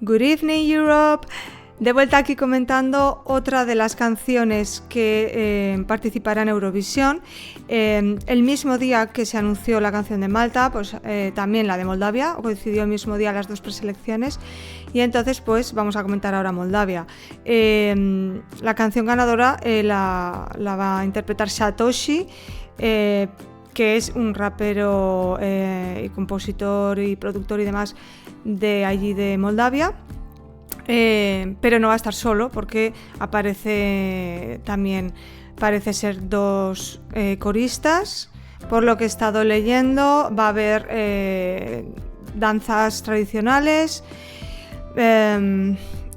Good evening, Europe. De vuelta aquí comentando otra de las canciones que participará en Eurovisión. El mismo día que se anunció la canción de Malta, pues también la de Moldavia, coincidió el mismo día las dos preselecciones. Y entonces pues vamos a comentar ahora Moldavia. La canción ganadora la va a interpretar Satoshi, que es un rapero y compositor y productor y demás de allí de Moldavia. Pero no va a estar solo porque aparece también, parece ser dos coristas. Por lo que he estado leyendo, va a haber danzas tradicionales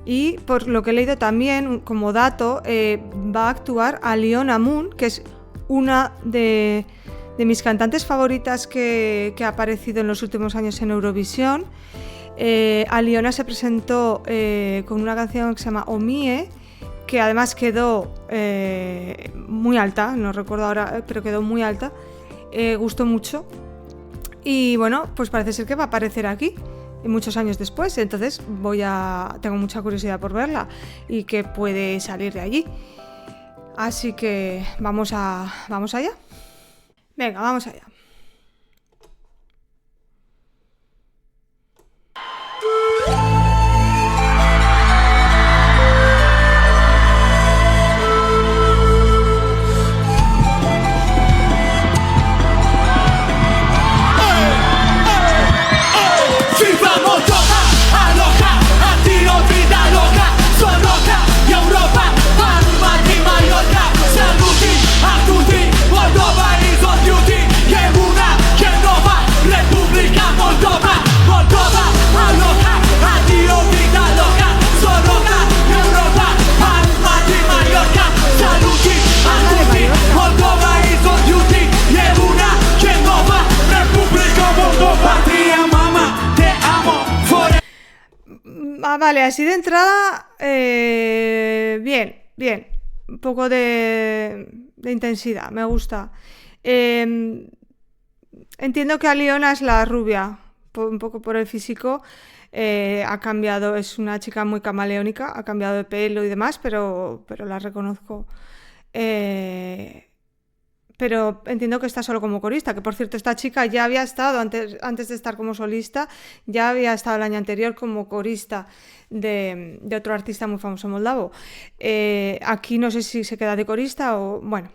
y por lo que he leído también, como dato, va a actuar Aliona Moon, que es una de mis cantantes favoritas que ha aparecido en los últimos años en Eurovisión. Aliona se presentó con una canción que se llama Omie, que además quedó muy alta, no recuerdo ahora, pero quedó muy alta, gustó mucho y bueno, pues parece ser que va a aparecer aquí muchos años después, entonces tengo mucha curiosidad por verla y que puede salir de allí, así que vamos allá. Venga, vamos allá. Vale, así de entrada, bien, un poco de intensidad, me gusta. Entiendo que Aliona es la rubia, un poco por el físico, ha cambiado, es una chica muy camaleónica, ha cambiado de pelo y demás, pero la reconozco. Pero entiendo que está solo como corista, que por cierto esta chica ya había estado, antes de estar como solista, ya había estado el año anterior como corista de otro artista muy famoso moldavo. Aquí no sé si se queda de corista o... bueno.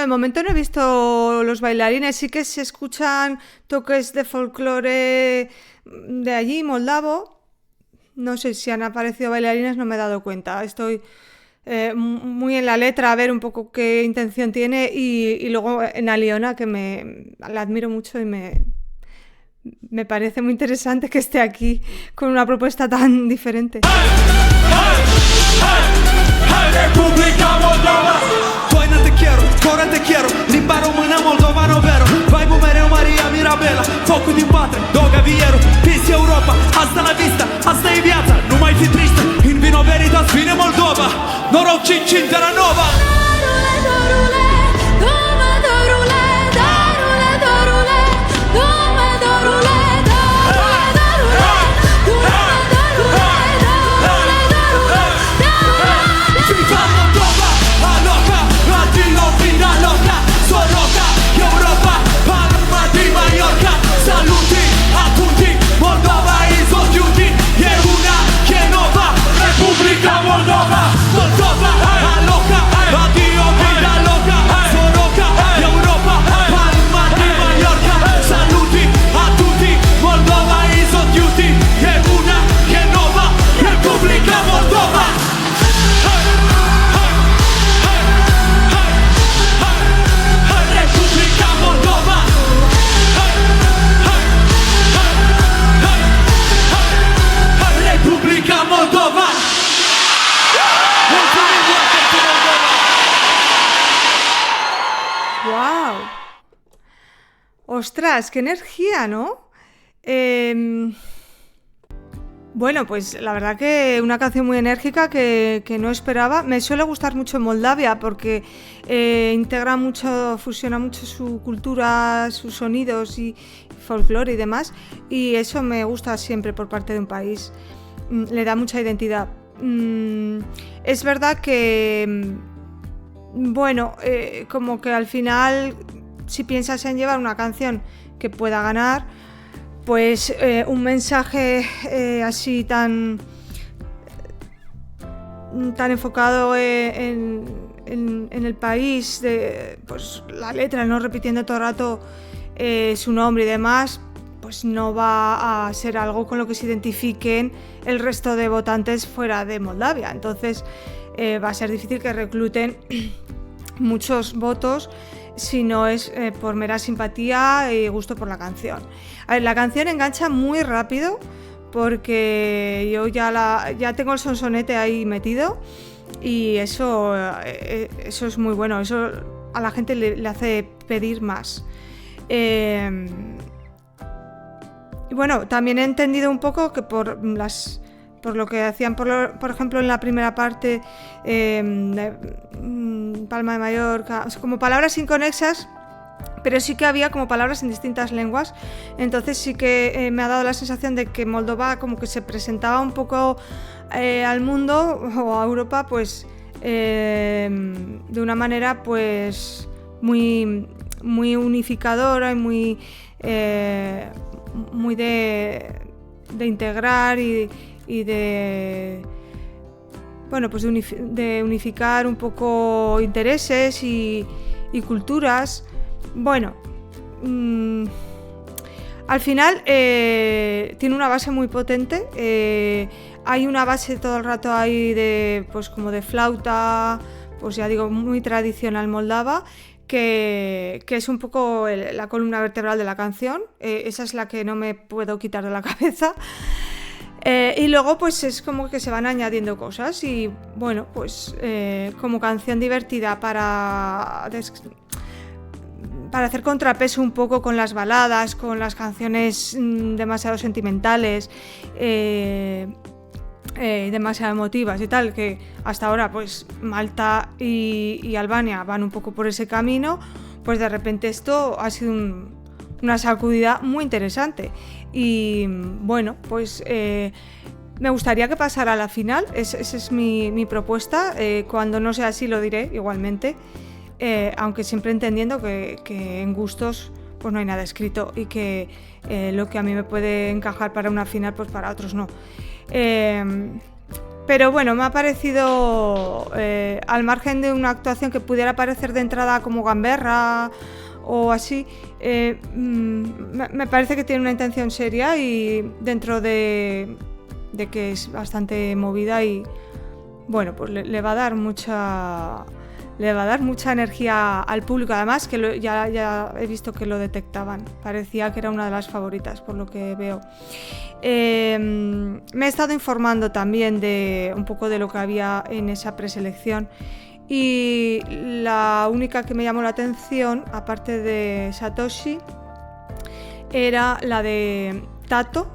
De momento no he visto los bailarines, sí que se escuchan toques de folclore de allí, moldavo. No sé si han aparecido bailarines, no me he dado cuenta. Estoy muy en la letra a ver un poco qué intención tiene y luego en Aliona, que la admiro mucho y me parece muy interesante que esté aquí con una propuesta tan diferente. Coră te quiero, limba română moldovană vero. Vibe-ul mereu Maria Mirabela, focul din patre, Doga Vieru, Peace Europa, asta la vista, asta e viața, nu mai fi tristă, in vino veritas, vine Moldova, noroc 5 în Terra Nova. Ostras, qué energía, ¿no? Bueno, pues la verdad que una canción muy enérgica que no esperaba. Me suele gustar mucho Moldavia porque integra mucho, fusiona mucho su cultura, sus sonidos y folclore y demás. Y eso me gusta siempre por parte de un país. Le da mucha identidad. Es verdad que, bueno, como que al final, si piensas en llevar una canción que pueda ganar, pues un mensaje así tan enfocado en el país, pues la letra, no repitiendo todo el rato su nombre y demás, pues no va a ser algo con lo que se identifiquen el resto de votantes fuera de Moldavia. Entonces va a ser difícil que recluten muchos votos si no es por mera simpatía y gusto por la canción. A ver, la canción engancha muy rápido porque yo ya tengo el sonsonete ahí metido y eso es muy bueno, eso a la gente le hace pedir más. Y bueno, también he entendido un poco que por lo que hacían, por ejemplo, en la primera parte, Palma de Mallorca, o sea, como palabras inconexas, pero sí que había como palabras en distintas lenguas. Entonces sí que me ha dado la sensación de que Moldova como que se presentaba un poco al mundo o a Europa, pues de una manera pues muy unificadora y muy de integrar y de, bueno, pues de unificar un poco intereses y culturas. Bueno, al final tiene una base muy potente. Hay una base todo el rato ahí de, pues como de flauta, pues ya digo, muy tradicional moldava, que es un poco la columna vertebral de la canción. Esa es la que no me puedo quitar de la cabeza. Y luego pues es como que se van añadiendo cosas y bueno, pues como canción divertida para hacer contrapeso un poco con las baladas, con las canciones demasiado sentimentales, demasiado emotivas y tal, que hasta ahora pues Malta y Albania van un poco por ese camino, pues de repente esto ha sido una sacudida muy interesante. Y bueno, pues me gustaría que pasara a la final, esa es mi propuesta. Cuando no sea así lo diré igualmente, aunque siempre entendiendo que en gustos pues no hay nada escrito y que lo que a mí me puede encajar para una final pues para otros no. Pero bueno, me ha parecido, al margen de una actuación que pudiera parecer de entrada como gamberra o así, me parece que tiene una intención seria y dentro de que es bastante movida y bueno, pues le va a dar mucha energía al público. Además que ya he visto que lo detectaban, parecía que era una de las favoritas por lo que veo. Me he estado informando también de un poco de lo que había en esa preselección y la única que me llamó la atención, aparte de Satoshi, era la de Tata,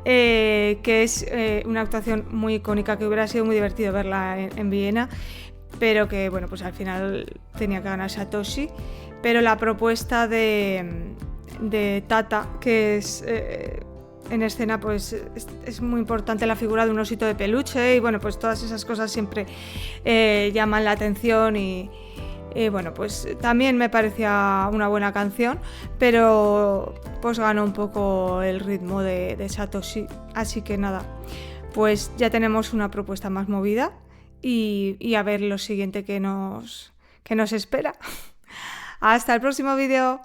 que es una actuación muy icónica, que hubiera sido muy divertido verla en Viena, pero que bueno, pues al final tenía que ganar Satoshi. Pero la propuesta de Tata, que es en escena, pues es muy importante la figura de un osito de peluche y bueno, pues todas esas cosas siempre llaman la atención y bueno, pues también me parecía una buena canción, pero pues ganó un poco el ritmo de Satoshi, así que nada, pues ya tenemos una propuesta más movida y a ver lo siguiente que nos espera. Hasta el próximo vídeo.